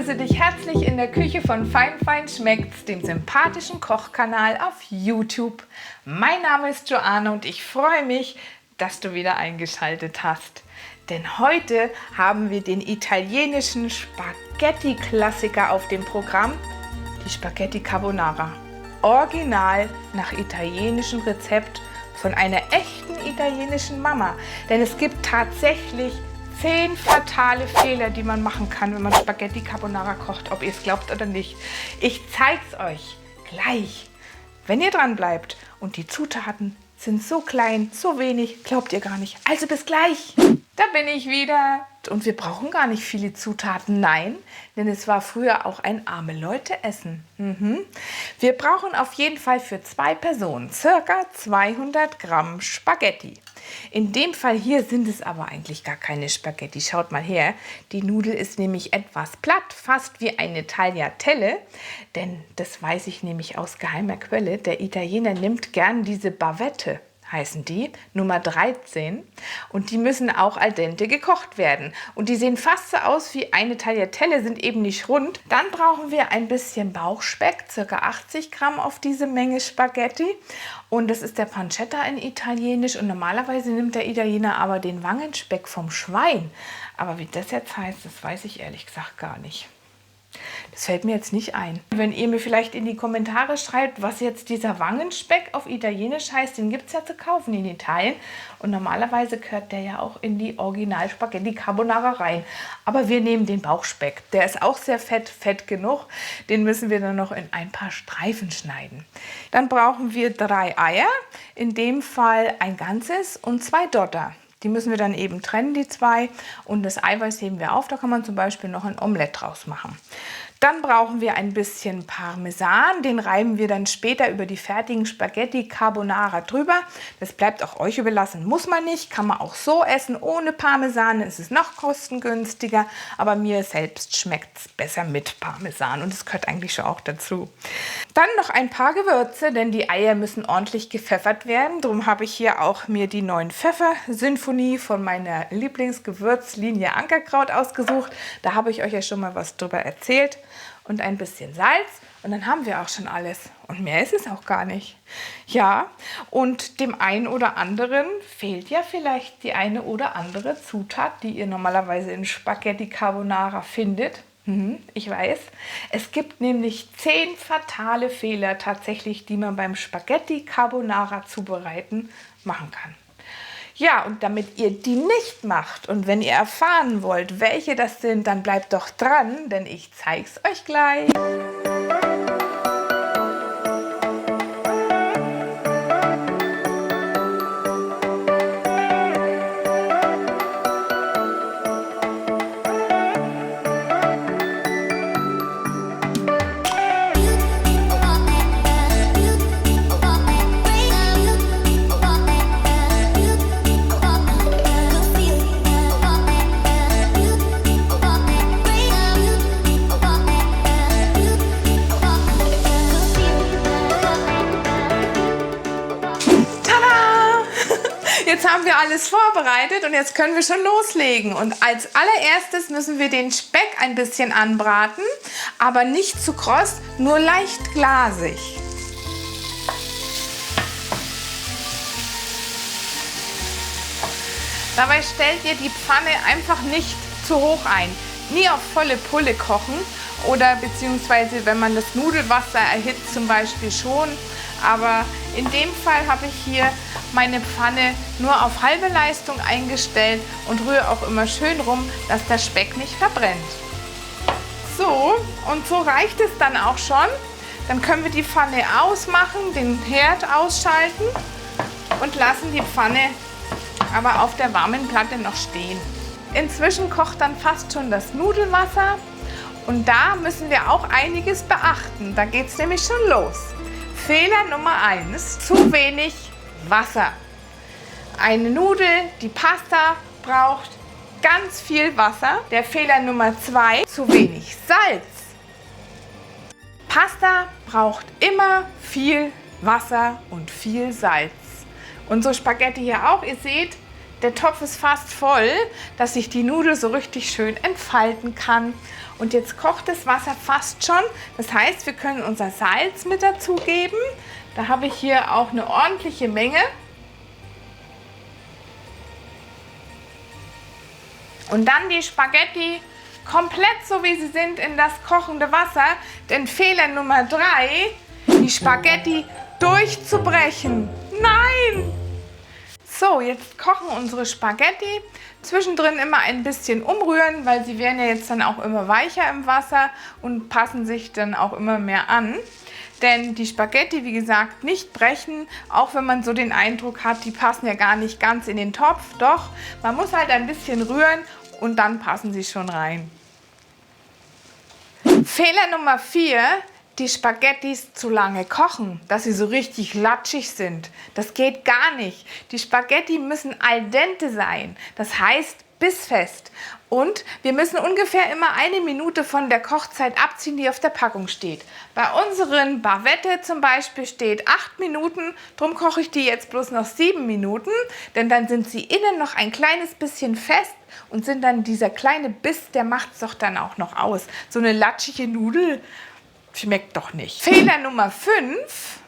begrüße dich herzlich in der Küche von Fein Fein Schmeckt's, dem sympathischen Kochkanal auf YouTube. Mein Name ist Joanne und ich freue mich, dass du wieder eingeschaltet hast. Denn heute haben wir den italienischen Spaghetti-Klassiker auf dem Programm, die Spaghetti Carbonara. Original nach italienischem Rezept von einer echten italienischen Mama. Denn es gibt tatsächlich 10 fatale Fehler, die man machen kann, wenn man Spaghetti Carbonara kocht, ob ihr es glaubt oder nicht. Ich zeig's euch gleich, wenn ihr dran bleibt. Und die Zutaten sind so klein, so wenig, glaubt ihr gar nicht. Also bis gleich. Da bin ich wieder. Und wir brauchen gar nicht viele Zutaten, nein, denn es war früher auch ein Arme-Leute-Essen. Wir brauchen auf jeden Fall für 2 Personen ca. 200 Gramm Spaghetti. In dem Fall hier sind es aber eigentlich gar keine Spaghetti. Schaut mal her, die Nudel ist nämlich etwas platt, fast wie eine Tagliatelle. Denn das weiß ich nämlich aus geheimer Quelle. Der Italiener nimmt gern diese Bavette, heißen die, Nummer 13. Und die müssen auch al dente gekocht werden. Und die sehen fast so aus wie eine Tagliatelle, sind eben nicht rund. Dann brauchen wir ein bisschen Bauchspeck, ca. 80 Gramm auf diese Menge Spaghetti. Und das ist der Pancetta in Italienisch. Und normalerweise nimmt der Italiener aber den Wangenspeck vom Schwein. Aber wie das jetzt heißt, das weiß ich ehrlich gesagt gar nicht. Das fällt mir jetzt nicht ein. Wenn ihr mir vielleicht in die Kommentare schreibt, was jetzt dieser Wangenspeck auf Italienisch heißt, den gibt es ja zu kaufen in Italien. Und normalerweise gehört der ja auch in die Original Spaghetti Carbonara rein. Aber wir nehmen den Bauchspeck. Der ist auch sehr fett, fett genug. Den müssen wir dann noch in ein paar Streifen schneiden. Dann brauchen wir 3 Eier, in dem Fall ein ganzes und 2 Dotter. Die müssen wir dann eben trennen, die 2. Und das Eiweiß heben wir auf. Da kann man zum Beispiel noch ein Omelett draus machen. Dann brauchen wir ein bisschen Parmesan. Den reiben wir dann später über die fertigen Spaghetti Carbonara drüber. Das bleibt auch euch überlassen. Muss man nicht. Kann man auch so essen. Ohne Parmesan ist es noch kostengünstiger. Aber mir selbst schmeckt es besser mit Parmesan. Und es gehört eigentlich schon auch dazu. Dann noch ein paar Gewürze, denn die Eier müssen ordentlich gepfeffert werden. Darum habe ich hier auch mir die 9 Pfeffer-Sinfonie von meiner Lieblingsgewürzlinie Ankerkraut ausgesucht. Da habe ich euch ja schon mal was drüber erzählt. Und ein bisschen Salz und dann haben wir auch schon alles. Und mehr ist es auch gar nicht. Ja, und dem einen oder anderen fehlt ja vielleicht die eine oder andere Zutat, die ihr normalerweise in Spaghetti Carbonara findet. Ich weiß, es gibt nämlich 10 fatale Fehler tatsächlich, die man beim Spaghetti Carbonara zubereiten machen kann. Ja, und damit ihr die nicht macht und wenn ihr erfahren wollt, welche das sind, dann bleibt doch dran, denn ich zeig's euch gleich. Jetzt haben wir alles vorbereitet und jetzt können wir schon loslegen. Und als allererstes müssen wir den Speck ein bisschen anbraten, aber nicht zu kross, nur leicht glasig. Dabei stellt ihr die Pfanne einfach nicht zu hoch ein. Nie auf volle Pulle kochen oder beziehungsweise wenn man das Nudelwasser erhitzt zum Beispiel schon. Aber in dem Fall habe ich hier meine Pfanne nur auf halbe Leistung eingestellt und rühre auch immer schön rum, dass der Speck nicht verbrennt. So, und so reicht es dann auch schon. Dann können wir die Pfanne ausmachen, den Herd ausschalten und lassen die Pfanne aber auf der warmen Platte noch stehen. Inzwischen kocht dann fast schon das Nudelwasser und da müssen wir auch einiges beachten. Da geht es nämlich schon los. Fehler Nummer 1, zu wenig Wasser. Eine Nudel, die Pasta, braucht ganz viel Wasser. Der Fehler Nummer 2, zu wenig Salz. Pasta braucht immer viel Wasser und viel Salz. Unsere Spaghetti hier auch, ihr seht, Der Topf ist fast voll, dass sich die Nudel so richtig schön entfalten kann. Und jetzt kocht das Wasser fast schon. Das heißt, wir können unser Salz mit dazugeben. Da habe ich hier auch eine ordentliche Menge. Und dann die Spaghetti komplett so wie sie sind in das kochende Wasser. Denn Fehler Nummer 3, die Spaghetti durchzubrechen. Nein! So, jetzt kochen unsere Spaghetti. Zwischendrin immer ein bisschen umrühren, weil sie werden ja jetzt dann auch immer weicher im Wasser und passen sich dann auch immer mehr an. Denn die Spaghetti, wie gesagt, nicht brechen, auch wenn man so den Eindruck hat, die passen ja gar nicht ganz in den Topf. Doch, man muss halt ein bisschen rühren und dann passen sie schon rein. Fehler Nummer 4, die Spaghettis zu lange kochen, dass sie so richtig latschig sind. Das geht gar nicht. Die Spaghetti müssen al dente sein, das heißt bissfest. Und wir müssen ungefähr immer 1 Minute von der Kochzeit abziehen, die auf der Packung steht. Bei unseren Bavette zum Beispiel steht 8 Minuten, darum koche ich die jetzt bloß noch 7 Minuten, denn dann sind sie innen noch ein kleines bisschen fest und sind dann dieser kleine Biss, der macht es doch dann auch noch aus. So eine latschige Nudel schmeckt doch nicht. Fehler Nummer 5,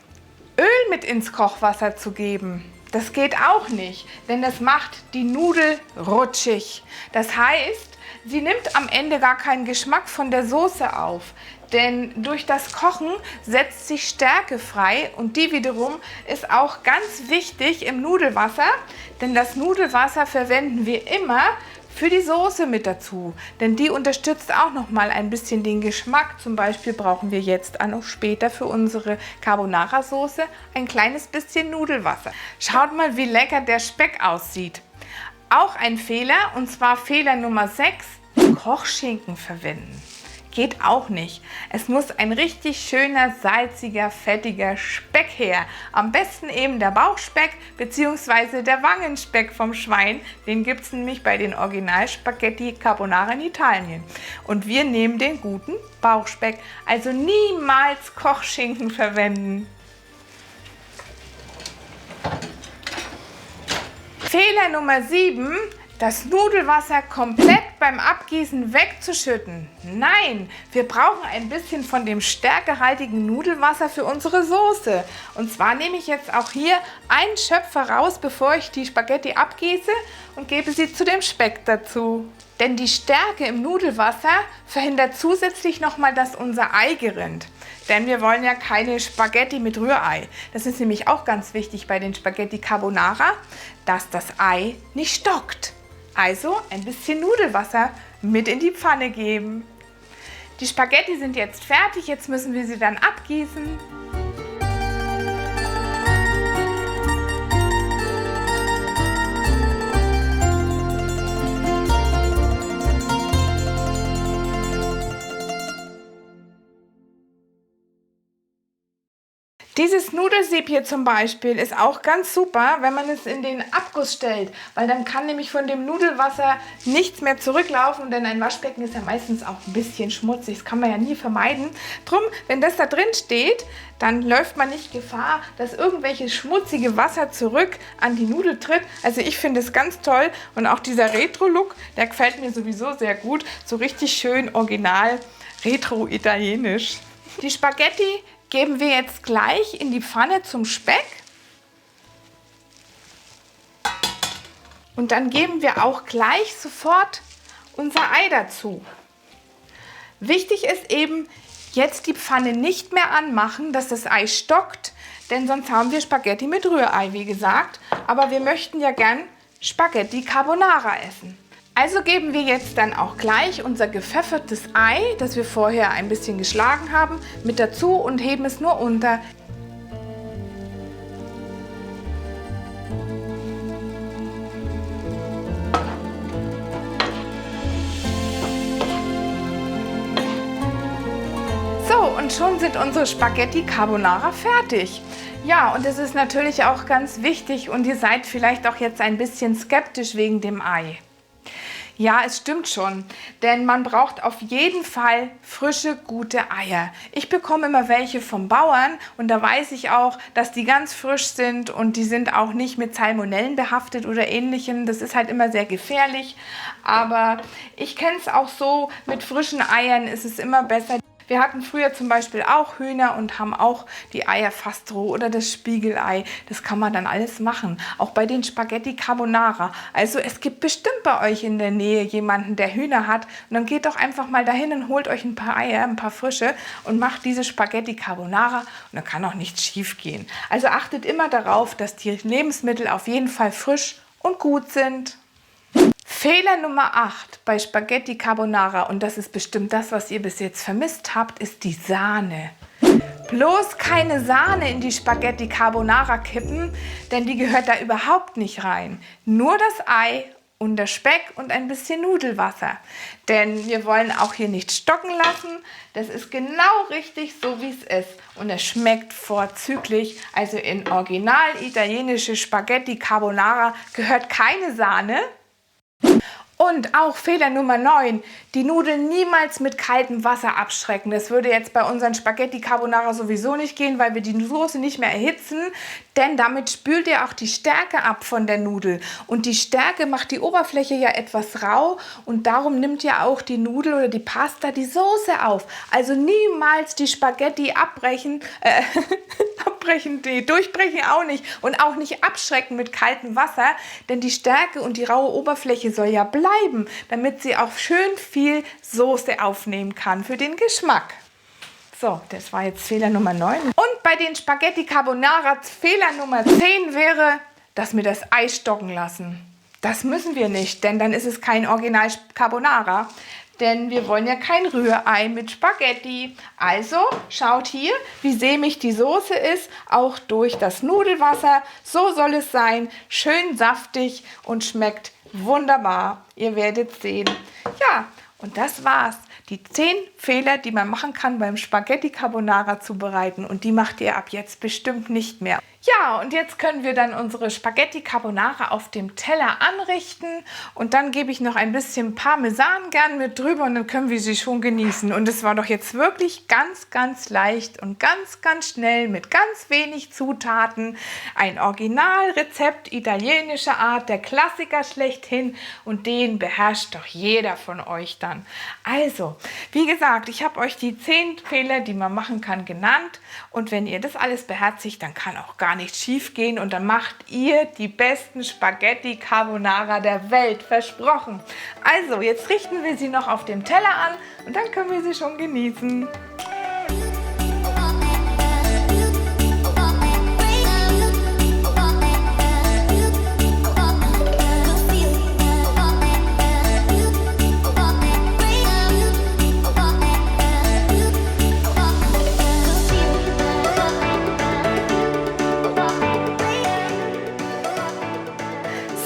Öl mit ins Kochwasser zu geben. Das geht auch nicht, denn das macht die Nudel rutschig. Das heißt, sie nimmt am Ende gar keinen Geschmack von der Soße auf. Denn durch das Kochen setzt sich Stärke frei und die wiederum ist auch ganz wichtig im Nudelwasser. Denn das Nudelwasser verwenden wir immer für die Soße mit dazu, denn die unterstützt auch noch mal ein bisschen den Geschmack. Zum Beispiel brauchen wir jetzt auch noch später für unsere Carbonara-Soße ein kleines bisschen Nudelwasser. Schaut mal, wie lecker der Speck aussieht. Auch ein Fehler, und zwar Fehler Nummer 6, Kochschinken verwenden. Geht auch nicht. Es muss ein richtig schöner, salziger, fettiger Speck her. Am besten eben der Bauchspeck bzw. der Wangenspeck vom Schwein. Den gibt es nämlich bei den Original Spaghetti Carbonara in Italien. Und wir nehmen den guten Bauchspeck. Also niemals Kochschinken verwenden. Fehler Nummer 7. Das Nudelwasser komplett beim Abgießen wegzuschütten. Nein, wir brauchen ein bisschen von dem stärkehaltigen Nudelwasser für unsere Soße. Und zwar nehme ich jetzt auch hier einen Schöpfer raus, bevor ich die Spaghetti abgieße und gebe sie zu dem Speck dazu. Denn die Stärke im Nudelwasser verhindert zusätzlich nochmal, dass unser Ei gerinnt. Denn wir wollen ja keine Spaghetti mit Rührei. Das ist nämlich auch ganz wichtig bei den Spaghetti Carbonara, dass das Ei nicht stockt. Also ein bisschen Nudelwasser mit in die Pfanne geben. Die Spaghetti sind jetzt fertig, jetzt müssen wir sie dann abgießen. Dieses Nudelsieb hier zum Beispiel ist auch ganz super, wenn man es in den Abguss stellt, weil dann kann nämlich von dem Nudelwasser nichts mehr zurücklaufen, denn ein Waschbecken ist ja meistens auch ein bisschen schmutzig, das kann man ja nie vermeiden. Drum, wenn das da drin steht, dann läuft man nicht Gefahr, dass irgendwelches schmutzige Wasser zurück an die Nudel tritt. Also ich finde es ganz toll und auch dieser Retro-Look, der gefällt mir sowieso sehr gut, so richtig schön original retro-italienisch. Die Spaghetti geben wir jetzt gleich in die Pfanne zum Speck. Und dann geben wir auch gleich sofort unser Ei dazu. Wichtig ist eben, jetzt die Pfanne nicht mehr anmachen, dass das Ei stockt, denn sonst haben wir Spaghetti mit Rührei, wie gesagt. Aber wir möchten ja gern Spaghetti Carbonara essen. Also geben wir jetzt dann auch gleich unser gepfeffertes Ei, das wir vorher ein bisschen geschlagen haben, mit dazu und heben es nur unter. So, und schon sind unsere Spaghetti Carbonara fertig. Ja, und es ist natürlich auch ganz wichtig und ihr seid vielleicht auch jetzt ein bisschen skeptisch wegen dem Ei. Ja, es stimmt schon, denn man braucht auf jeden Fall frische, gute Eier. Ich bekomme immer welche vom Bauern und da weiß ich auch, dass die ganz frisch sind und die sind auch nicht mit Salmonellen behaftet oder ähnlichem. Das ist halt immer sehr gefährlich, aber ich kenne es auch so, mit frischen Eiern ist es immer besser. Wir hatten früher zum Beispiel auch Hühner und haben auch die Eier fast roh oder das Spiegelei. Das kann man dann alles machen. Auch bei den Spaghetti Carbonara. Also es gibt bestimmt bei euch in der Nähe jemanden, der Hühner hat. Und dann geht doch einfach mal dahin und holt euch ein paar Eier, ein paar frische und macht diese Spaghetti Carbonara. Und dann kann auch nichts schief gehen. Also achtet immer darauf, dass die Lebensmittel auf jeden Fall frisch und gut sind. Fehler Nummer 8 bei Spaghetti Carbonara, und das ist bestimmt das, was ihr bis jetzt vermisst habt, ist die Sahne. Bloß keine Sahne in die Spaghetti Carbonara kippen, denn die gehört da überhaupt nicht rein. Nur das Ei und der Speck und ein bisschen Nudelwasser. Denn wir wollen auch hier nicht stocken lassen. Das ist genau richtig, so wie es ist. Und es schmeckt vorzüglich. Also in original italienische Spaghetti Carbonara gehört keine Sahne. Und auch Fehler Nummer 9, die Nudeln niemals mit kaltem Wasser abschrecken. Das würde jetzt bei unseren Spaghetti Carbonara sowieso nicht gehen, weil wir die Soße nicht mehr erhitzen, denn damit spült ihr auch die Stärke ab von der Nudel. Und die Stärke macht die Oberfläche ja etwas rau und darum nimmt ja auch die Nudel oder die Pasta die Soße auf. Also niemals die Spaghetti abbrechen, durchbrechen auch nicht und auch nicht abschrecken mit kaltem Wasser, denn die Stärke und die raue Oberfläche soll ja bleiben, damit sie auch schön viel Soße aufnehmen kann für den Geschmack. So, das war jetzt Fehler Nummer 9. Und bei den Spaghetti Carbonara Fehler Nummer 10 wäre, dass wir das Ei stocken lassen. Das müssen wir nicht, denn dann ist es kein Original Carbonara. Denn wir wollen ja kein Rührei mit Spaghetti. Also schaut hier, wie sämig die Soße ist, auch durch das Nudelwasser. So soll es sein, schön saftig und schmeckt wunderbar. Ihr werdet sehen. Ja, und das war's. Die 10 Fehler, die man machen kann beim Spaghetti Carbonara zubereiten. Und die macht ihr ab jetzt bestimmt nicht mehr. Ja, und jetzt können wir dann unsere Spaghetti Carbonara auf dem Teller anrichten. Und dann gebe ich noch ein bisschen Parmesan gern mit drüber und dann können wir sie schon genießen. Und es war doch jetzt wirklich ganz, ganz leicht und ganz, ganz schnell mit ganz wenig Zutaten. Ein Originalrezept italienischer Art, der Klassiker schlechthin. Und den beherrscht doch jeder von euch dann. Also, wie gesagt, ich habe euch die 10 Fehler, die man machen kann, genannt. Und wenn ihr das alles beherzigt, dann kann auch gar nichts schief gehen und dann macht ihr die besten Spaghetti Carbonara der Welt, versprochen. Also, jetzt richten wir sie noch auf dem Teller an und dann können wir sie schon genießen.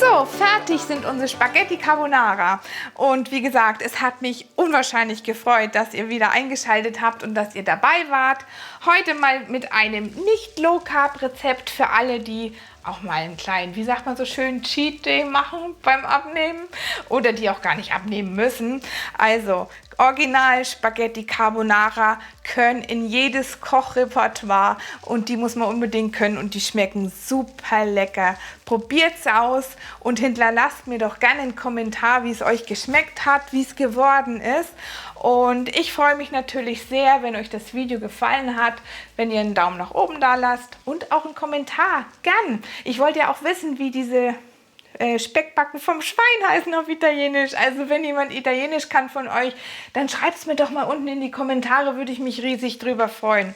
So, fertig sind unsere Spaghetti Carbonara. Und wie gesagt, es hat mich unwahrscheinlich gefreut, dass ihr wieder eingeschaltet habt und dass ihr dabei wart. Heute mal mit einem nicht Low-Carb-Rezept für alle, die auch mal einen kleinen, wie sagt man so schön, Cheat Day machen beim Abnehmen oder die auch gar nicht abnehmen müssen. Also Original Spaghetti Carbonara können in jedes Kochrepertoire und die muss man unbedingt können und die schmecken super lecker. Probiert's aus und hinterlasst mir doch gerne einen Kommentar, wie es euch geschmeckt hat, wie es geworden ist. Und ich freue mich natürlich sehr, wenn euch das Video gefallen hat, wenn ihr einen Daumen nach oben da lasst und auch einen Kommentar. Gern. Ich wollte ja auch wissen, wie diese Speckbacken vom Schwein heißen auf Italienisch. Also wenn jemand Italienisch kann von euch, dann schreibt es mir doch mal unten in die Kommentare, würde ich mich riesig drüber freuen.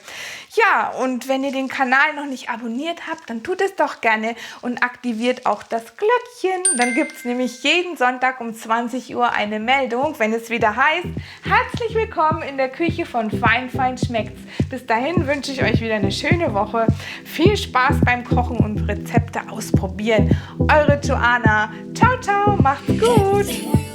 Ja, und wenn ihr den Kanal noch nicht abonniert habt, dann tut es doch gerne und aktiviert auch das Glöckchen. Dann gibt es nämlich jeden Sonntag um 20 Uhr eine Meldung, wenn es wieder heißt, herzlich willkommen in der Küche von Fein Fein Schmeckt's. Bis dahin wünsche ich euch wieder eine schöne Woche. Viel Spaß beim Kochen und Rezepte ausprobieren. Eure Joanna. Ciao, ciao, macht's gut.